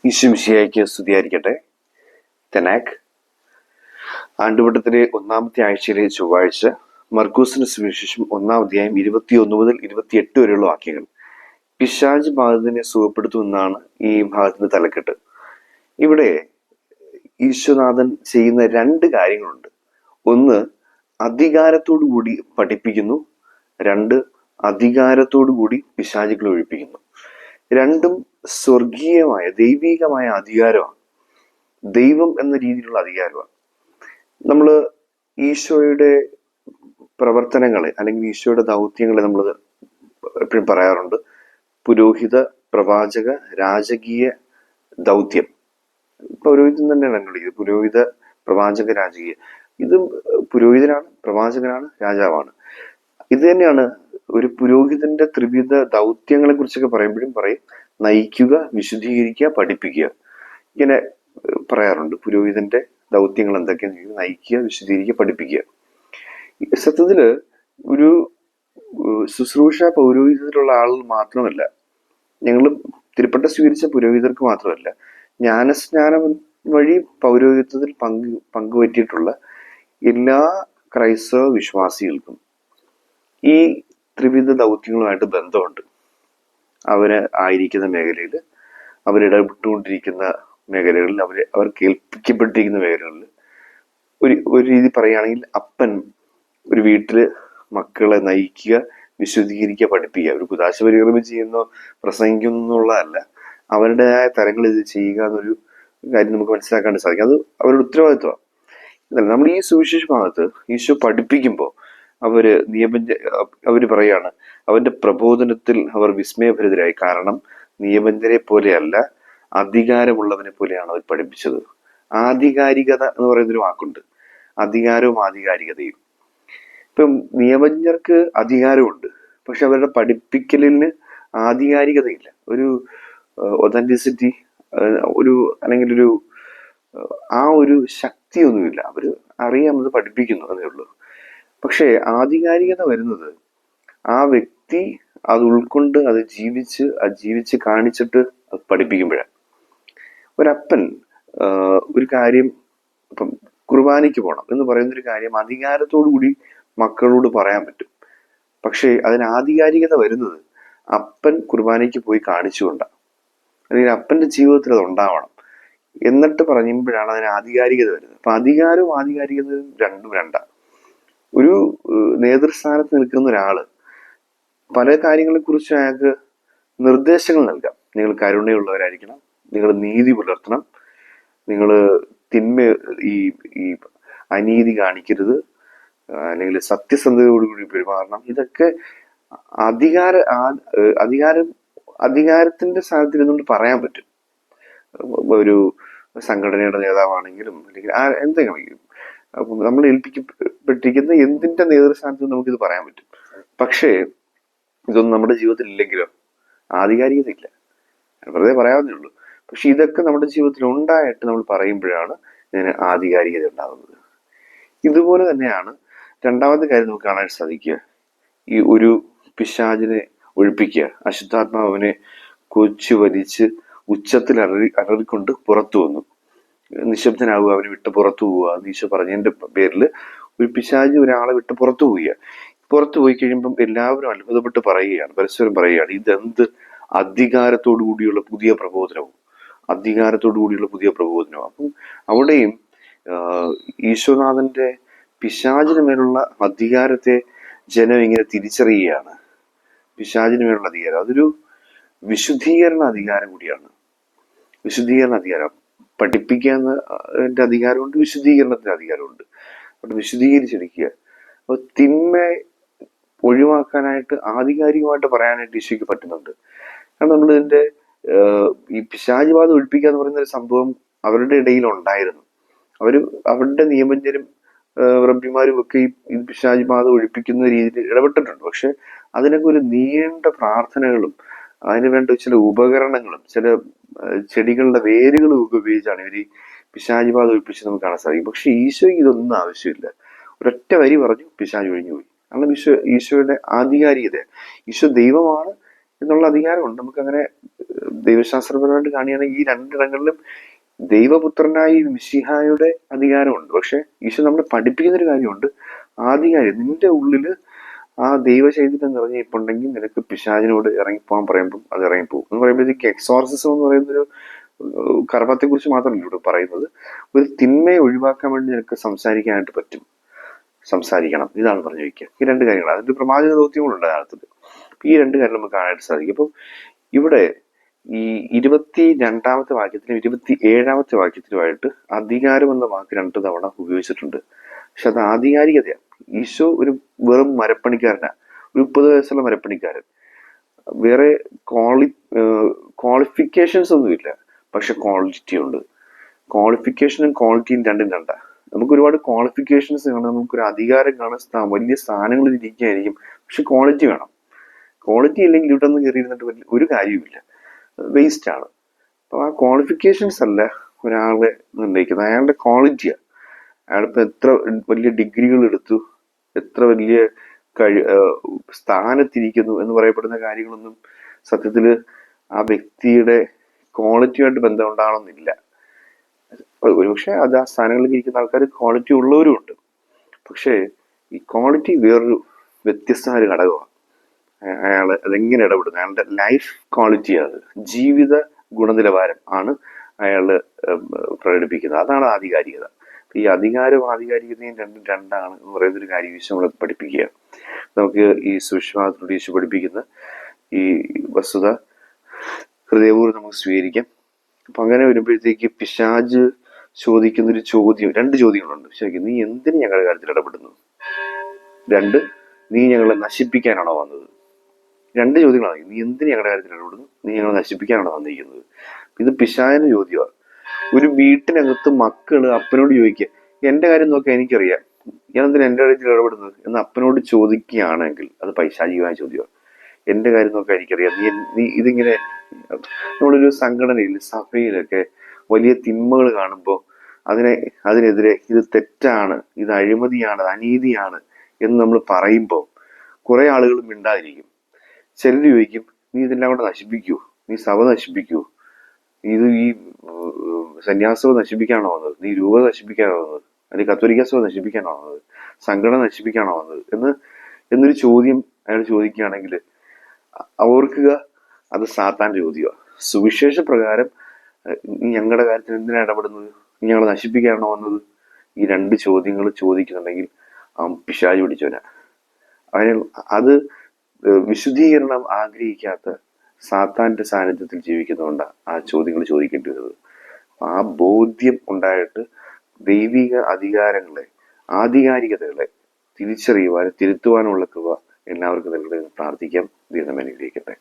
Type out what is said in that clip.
ഈശ്വമിശിഹായ്ക്ക് സ്തുതിയായിരിക്കട്ടെ. തെനാക് ആണ്ടുവട്ടത്തിലെ ഒന്നാമത്തെ ആഴ്ചയിലെ ചൊവ്വാഴ്ച, മർക്കൂസിന് സുവിശേഷം 1-ാം അധ്യായം 21 മുതൽ 28 വരെയുള്ള വാക്യങ്ങൾ. പിശാച് ബാധിതനെ സുഖപ്പെടുത്തുമെന്നാണ് ഈ ഭാഗത്തിന്റെ തലക്കെട്ട്. ഇവിടെ ഈശ്വനാഥൻ ചെയ്യുന്ന രണ്ട് കാര്യങ്ങളുണ്ട്. ഒന്ന്, അധികാരത്തോടു കൂടി പഠിപ്പിക്കുന്നു. രണ്ട്, അധികാരത്തോടു കൂടി പിശാചുകളെ ഒഴിപ്പിക്കുന്നു. രണ്ടും സ്വർഗീയമായ ദൈവികമായ അധികാരമാണ്. ദൈവം എന്ന രീതിയിലുള്ള അധികാരമാണ്. നമ്മൾ ഈശോയുടെ പ്രവർത്തനങ്ങളെ അല്ലെങ്കിൽ ഈശോയുടെ ദൗത്യങ്ങളെ നമ്മൾ എപ്പോഴും പറയാറുണ്ട്. പുരോഹിത, പ്രവാചക, രാജകീയ ദൗത്യം. പൗരോഹിത്യം തന്നെയാണ് ഞങ്ങൾ ഇത്. പുരോഹിത, പ്രവാചക, രാജകീയ. ഇത് പുരോഹിതനാണ്, പ്രവാചകനാണ്, രാജാവാണ്. ഇത് തന്നെയാണ് ഒരു പുരോഹിതന്റെ ത്രിവിധ ദൗത്യങ്ങളെ കുറിച്ചൊക്കെ പറയുമ്പോഴും പറയും, നയിക്കുക, വിശുദ്ധീകരിക്കുക, പഠിപ്പിക്കുക. ഇങ്ങനെ പറയാറുണ്ട്. പുരോഹിതന്റെ ദൗത്യങ്ങൾ എന്തൊക്കെയാണെന്ന് നയിക്കുക, വിശുദ്ധീകരിക്കുക, പഠിപ്പിക്കുക. സത്യത്തില് ഒരു ശുശ്രൂഷ പൗരോഹിതത്തിലുള്ള ആൾ മാത്രമല്ല, ഞങ്ങൾ തിരുപ്പട്ട സ്വീകരിച്ച പുരോഹിതർക്ക് മാത്രമല്ല, ജ്ഞാനസ്നാനം വഴി പൗരോഹിത്യത്തിൽ പങ്കുപറ്റിയിട്ടുള്ള എല്ലാ ക്രൈസ്തവ വിശ്വാസികൾക്കും ഈ ത്രിവിധ ദൗത്യങ്ങളുമായിട്ട് ബന്ധമുണ്ട്. അവര് ആയിരിക്കുന്ന മേഖലയിൽ, അവരിടപെട്ടുകൊണ്ടിരിക്കുന്ന മേഖലകളിൽ, അവർ കേൾപ്പിക്കപ്പെട്ടിരിക്കുന്ന മേഖലകളിൽ ഒരു രീതി പറയുകയാണെങ്കിൽ, അപ്പൻ ഒരു വീട്ടില് മക്കളെ നയിക്കുക, വിശുദ്ധീകരിക്കുക, പഠിപ്പിക്കുക. ഒരു കുദാശ പരികർമ്മം ചെയ്യുന്നോ പ്രസംഗിക്കുന്നുള്ളതല്ല, അവരുടേതായ തരങ്ങൾ ഇത് ചെയ്യുക എന്നൊരു കാര്യം നമുക്ക് മനസ്സിലാക്കാൻ സാധിക്കും. അത് അവരുടെ ഉത്തരവാദിത്വമാണ്. നമ്മൾ ഈ സുവിശേഷ ഭാഗത്ത് ഈശോ പഠിപ്പിക്കുമ്പോൾ അവര് പറയാണ്, അവന്റെ പ്രബോധനത്തിൽ അവർ വിസ്മയഭരിതരായി. കാരണം നിയമജ്ഞരെ പോലെയല്ല, അധികാരമുള്ളവനെ പോലെയാണ് അവർ പഠിപ്പിച്ചത്. ആധികാരികത എന്ന് പറയുന്നൊരു വാക്കുണ്ട്. അധികാരവും ആധികാരികതയും. ഇപ്പം നിയമജ്ഞർക്ക് അധികാരമുണ്ട്, പക്ഷെ അവരുടെ പഠിപ്പിക്കലിന് ആധികാരികതയില്ല. ഒരു ഒതന്റിസിറ്റി, അല്ലെങ്കിൽ ഒരു ശക്തിയൊന്നുമില്ല. അവര് അറിയാമത് പഠിപ്പിക്കുന്നു എന്നേ ഉള്ളൂ. പക്ഷെ ആധികാരികത വരുന്നത് ആ വ്യക്തി അത് ഉൾക്കൊണ്ട് അത് ജീവിച്ച് കാണിച്ചിട്ട് അത് പഠിപ്പിക്കുമ്പോഴാണ്. ഒരപ്പൻ ഒരു കാര്യം, ഇപ്പം കുർബാനയ്ക്ക് പോകണം എന്ന് പറയുന്നൊരു കാര്യം അധികാരത്തോടു കൂടി മക്കളോട് പറയാൻ പറ്റും. പക്ഷെ അതിന് ആധികാരികത വരുന്നത് അപ്പൻ കുർബാനയ്ക്ക് പോയി കാണിച്ചുകൊണ്ടാണ്. അല്ലെങ്കിൽ അപ്പന്റെ ജീവിതത്തിൽ അത് ഉണ്ടാവണം. എന്നിട്ട് പറയുമ്പോഴാണ് അതിന് ആധികാരികത വരുന്നത്. അപ്പൊ അധികാരവും ആധികാരികതയും രണ്ടും രണ്ടാണ്. ഒരു നേതൃസ്ഥാനത്ത് നിൽക്കുന്ന ഒരാള് പല കാര്യങ്ങളെ കുറിച്ച് അയാൾക്ക് നിർദ്ദേശങ്ങൾ നൽകാം. നിങ്ങൾ കരുണയുള്ളവരായിരിക്കണം, നിങ്ങൾ നീതി പുലർത്തണം, നിങ്ങൾ ഈ അനീതി കാണിക്കരുത്, അല്ലെങ്കിൽ സത്യസന്ധതയോടുകൂടി പെരുമാറണം. ഇതൊക്കെ അധികാരത്തിന്റെ സ്ഥാനത്ത് ഇരുന്നുകൊണ്ട് പറയാൻ പറ്റും. ഒരു സംഘടനയുടെ നേതാവാണെങ്കിലും അല്ലെങ്കിൽ എന്തെങ്കിലും നമ്മൾ ഏൽപ്പിക്കപ്പെട്ടിരിക്കുന്ന എന്തിന്റെ നേതൃസ്ഥാനത്ത് നമുക്കിത് പറയാൻ പറ്റും. പക്ഷേ ഇതൊന്നും നമ്മുടെ ജീവിതത്തിൽ ഇല്ലെങ്കിലോ ആധികാരികത ഇല്ല. വെറുതെ പറയാവുന്നേ ഉള്ളൂ. പക്ഷെ ഇതൊക്കെ നമ്മുടെ ജീവിതത്തിൽ ഉണ്ടായിട്ട് നമ്മൾ പറയുമ്പോഴാണ് ഇതിന് ആധികാരികത ഉണ്ടാകുന്നത്. ഇതുപോലെ തന്നെയാണ് രണ്ടാമത്തെ കാര്യം നമുക്ക് കാണാൻ സാധിക്കുക. ഈ ഒരു പിശാചിനെ ഒഴിപ്പിക്കുക. അശുദ്ധാത്മാവിനെ കൊച്ചു വലിച്ച് ഉച്ചത്തിൽ അലറിക്കൊണ്ട് പുറത്തു വന്നു. നിശബ്ദനാവുക, അവനെ വിട്ട് പുറത്തു പോവുക. ഈശോ പറഞ്ഞതിന്റെ പേരിൽ ഒരു പിശാച് ഒരാളെ വിട്ട് പുറത്തു പോവുക. പുറത്തു പോയി കഴിയുമ്പം എല്ലാവരും അത്ഭുതപ്പെട്ട് പറയുകയാണ്, പരസ്പരം പറയുകയാണ്, ഇതെന്ത് അധികാരത്തോടു കൂടിയുള്ള പുതിയ പ്രബോധനവും. അപ്പം അവിടെയും ഈശോനാഥന്റെ പിശാചിന് മേലുള്ള അധികാരത്തെ ജനം ഇങ്ങനെ തിരിച്ചറിയുകയാണ്. പിശാചിന് മേലുള്ള അധികാരം അതൊരു വിശുദ്ധീകരണ അധികാരം കൂടിയാണ്. വിശുദ്ധീകരണ അധികാരം പഠിപ്പിക്കാന്നതിന്റെ അധികാരമുണ്ട്, വിശുദ്ധീകരണത്തിന്റെ അധികാരമുണ്ട്. അവിടെ വിശുദ്ധീകരിച്ചിരിക്കുക. അപ്പൊ തിന്മ ഒഴിവാക്കാനായിട്ട് ആധികാരികമായിട്ട് പറയാനായിട്ട് ഈശോയ്ക്ക് പറ്റുന്നുണ്ട്. കാരണം നമ്മളിതിന്റെ ഈ പിശാചുബാധ ഒഴിപ്പിക്കുക എന്ന് പറയുന്ന ഒരു സംഭവം അവരുടെ ഇടയിൽ ഉണ്ടായിരുന്നു. അവരുടെ നിയമജ്ഞരും റബ്ബിമാരും ഒക്കെ ഈ പിശാചുബാധ ഒഴിപ്പിക്കുന്ന രീതിയിൽ ഇടപെട്ടിട്ടുണ്ട്. പക്ഷെ അതിനൊക്കെ ഒരു നീണ്ട പ്രാർത്ഥനകളും അതിന് വേണ്ട ചില ഉപകരണങ്ങളും ചില ചെടികളുടെ വേരുകളും ഒക്കെ ഉപയോഗിച്ചാണ് ഇവർ ഈ പിശാചുബാധ ഒഴിപ്പിച്ച് നമുക്ക് കാണാൻ സാധിക്കും. പക്ഷെ ഈശോയ്ക്ക് ഇതൊന്നും ആവശ്യമില്ല. ഒരൊറ്റ വരി പറഞ്ഞു, പിശാച് ഒഴിഞ്ഞുപോയി. കാരണം ഈശോയുടെ ആധികാരികത. ഈശോ ദൈവമാണ്, എന്നുള്ള അധികാരമുണ്ട്. നമുക്കങ്ങനെ ദൈവശാസ്ത്രപരമായിട്ട് കാണുകയാണെങ്കിൽ ഈ രണ്ടിടങ്ങളിലും ദൈവപുത്രനായി മിശിഹായുടെ അധികാരമുണ്ട്. പക്ഷെ ഈശോ നമ്മളെ പഠിപ്പിക്കുന്ന ഒരു കാര്യമുണ്ട്, ആധികാരികം നിന്റെ ഉള്ളില് ആ ദൈവചൈതന്യം നിറഞ്ഞിട്ടുണ്ടെങ്കിൽ നിനക്ക് പിശാചിനോട് ഇറങ്ങിപ്പോകാൻ പറയുമ്പം അത് ഇറങ്ങിപ്പോകും എന്ന് പറയുമ്പോഴത്തേക്ക് എക്സോർസിസം എന്ന് പറയുന്നൊരു കർമ്മത്തെ കുറിച്ച് മാത്രമല്ല ഇവിടെ പറയുന്നത്. ഒരു തിന്മയെ ഒഴിവാക്കാൻ വേണ്ടി നിനക്ക് സംസാരിക്കാനായിട്ട് പറ്റും, സംസാരിക്കണം, ഇതാണ് പറഞ്ഞു വയ്ക്കുക. ഈ രണ്ട് കാര്യങ്ങൾ, അതിന്റെ പ്രവാചക ദൗത്യങ്ങളുണ്ട് യഥാർത്ഥത്തിൽ. ഈ രണ്ട് കാര്യം നമുക്ക് കാണാനായിട്ട് സാധിക്കും. അപ്പം ഇവിടെ ഈ 22-ാമത്തെ വാക്യത്തിനും 27-ാമത്തെ വാക്യത്തിനുമായിട്ട് അധികാരം എന്ന വാക്ക് 2 തവണ ഉപയോഗിച്ചിട്ടുണ്ട്. പക്ഷെ അത് ആധികാരികതയാണ്. ഈശോ ഒരു വെറും മരപ്പണിക്കാരനാണ്, ഒരു 30 വയസ്സുള്ള മരപ്പണിക്കാരൻ. വേറെ ക്വാളിഫിക്കേഷൻസ് ഒന്നുമില്ല, പക്ഷെ ക്വാളിറ്റി ഉണ്ട്. ക്വാളിഫിക്കേഷനും ക്വാളിറ്റിയും രണ്ടും രണ്ടാ. നമുക്ക് ഒരുപാട് ക്വാളിഫിക്കേഷൻസ് കാണാം, നമുക്കൊരു അധികാരം കാണാൻ, വലിയ സ്ഥാനങ്ങളിൽ ഇരിക്കുകയായിരിക്കും, പക്ഷെ ക്വാളിറ്റി വേണം. ക്വാളിറ്റി ഇല്ലെങ്കിൽ ഇവിടെ നിന്ന് കയറിയിരുന്നിട്ട് ഒരു കാര്യവുമില്ല, വേസ്റ്റ് ആണ്. അപ്പൊ ആ ക്വാളിഫിക്കേഷൻസ് അല്ല ഒരാളെ നിർണ്ണയിക്കുന്നത്, അയാളുടെ ക്വാളിറ്റിയാണ്. അയാളിപ്പോ എത്ര വലിയ ഡിഗ്രികൾ എടുത്തു, എത്ര വലിയ സ്ഥാനത്തിരിക്കുന്നു എന്ന് പറയപ്പെടുന്ന കാര്യങ്ങളൊന്നും സത്യത്തില് ആ വ്യക്തിയുടെ ക്വാളിറ്റിയുമായിട്ട് ബന്ധം ഉണ്ടാകണമെന്നില്ല. ഒരുപക്ഷെ അത് ആ സ്ഥാനങ്ങളിൽ ഇരിക്കുന്ന ആൾക്കാർ ക്വാളിറ്റി ഉള്ളവരും ഉണ്ട്. പക്ഷേ ഈ ക്വാളിറ്റി വേറൊരു വ്യത്യസ്തമായ ഒരു ഘടകമാണ്. അയാള് അതെങ്ങനെ ഇടപെടുന്നു, അയാളുടെ ലൈഫ് ക്വാളിറ്റി, അത് ജീവിത ഗുണനിലവാരം ആണ് അയാള് പ്രകടിപ്പിക്കുന്നത്. അതാണ് ആധികാരികത. ഈ അധികാരവും ആധികാരികതയും രണ്ടും രണ്ടാണ് എന്ന് പറയുന്ന ഒരു കാര്യം ഈശോ നമ്മളെ പഠിപ്പിക്കുക. നമുക്ക് ഈ സുവിശേഷത്തിലൂടെ ഈശോ പഠിപ്പിക്കുന്ന ഈ വസ്തുത ഹൃദയപൂർവ്വം നമുക്ക് സ്വീകരിക്കാം. അപ്പൊ അങ്ങനെ വരുമ്പോഴത്തേക്ക് പിശാച് ചോദിക്കുന്ന ഒരു ചോദ്യം, 2 ചോദ്യങ്ങളുണ്ട്. പിശാച്, നീ എന്തിന് ഞങ്ങളുടെ കാര്യത്തിൽ ഇടപെടുന്നു? 2, നീ ഞങ്ങളെ നശിപ്പിക്കാനാണോ വന്നത്? 2 ചോദ്യങ്ങളാണ്. നീ എന്തിന് ഞങ്ങളുടെ കാര്യത്തിൽ ഇടപെടുന്നു? നീ ഞങ്ങളെ നശിപ്പിക്കാനാണോ വന്നിരിക്കുന്നത്? ഇത് പിശാചിന്റെ ചോദ്യമാണ്. ഒരു വീട്ടിനകത്ത് മക്കള് അപ്പനോട് ചോദിക്കുക, എന്റെ കാര്യം നോക്കാൻ എനിക്കറിയാം, ഞാൻ എന്തിനാ എന്റെ കാര്യത്തിൽ ഇടപെടുന്നത് എന്ന് അപ്പനോട് ചോദിക്കുകയാണെങ്കിൽ അത് പൈശാചികമായ ചോദ്യമാണ്. എന്റെ കാര്യം നോക്കാൻ എനിക്കറിയാം, നീ ഇതിങ്ങനെ. നമ്മളൊരു സംഘടനയിൽ, സഭയിലൊക്കെ വലിയ തിന്മകൾ കാണുമ്പോൾ അതിനെതിരെ ഇത് തെറ്റാണ്, ഇത് അഴിമതിയാണ്, അനീതിയാണ് എന്ന് നമ്മൾ പറയുമ്പോൾ കുറെ ആളുകൾ മിണ്ടാതിരിക്കും. ചിലർ ചോദിക്കും, നീ ഇതെല്ലാം കൂടെ നശിപ്പിക്കൂ, നീ സഭ നശിപ്പിക്കൂ, ഇത് ഈ സന്യാസവും നശിപ്പിക്കാണോ വന്നത്, നീ രൂപ നശിപ്പിക്കാണോ വന്നത്, അല്ലെങ്കിൽ കത്തോലിക്ക സഭ നശിപ്പിക്കാണോ വന്നത്, സംഘടന നശിപ്പിക്കാണോ വന്നത് എന്നൊരു ചോദ്യം അയാൾ ചോദിക്കുകയാണെങ്കിൽ ഓർക്കുക, അത് സാത്താന്റെ ചോദ്യമാണ്. സുവിശേഷ പ്രകാരം നീ ഞങ്ങളുടെ കാര്യത്തിൽ എന്തിനാ ഇടപെടുന്നത്, നീ ഞങ്ങളെ നശിപ്പിക്കാണോ വന്നത്, ഈ 2 ചോദ്യങ്ങൾ ചോദിക്കുന്നുണ്ടെങ്കിൽ പിശാച് പിടിച്ചവനാ. അത് വിശുദ്ധീകരണം ആഗ്രഹിക്കാത്ത സാത്താന്റെ സാന്നിധ്യത്തിൽ ജീവിക്കുന്നതുകൊണ്ടാണ് ആ ചോദ്യങ്ങൾ ചോദിക്കേണ്ടി വരുന്നത്. ആ ബോധ്യം ഉണ്ടായിട്ട് ദൈവിക അധികാരങ്ങളെ, ആധികാരികതകളെ തിരിച്ചറിയുവാനും തിരുത്തുവാനുമുള്ള കൃപ എല്ലാവർക്കും നൽകണമെന്ന് പ്രാർത്ഥിക്കാം. ദൈവം അനുഗ്രഹിക്കട്ടെ.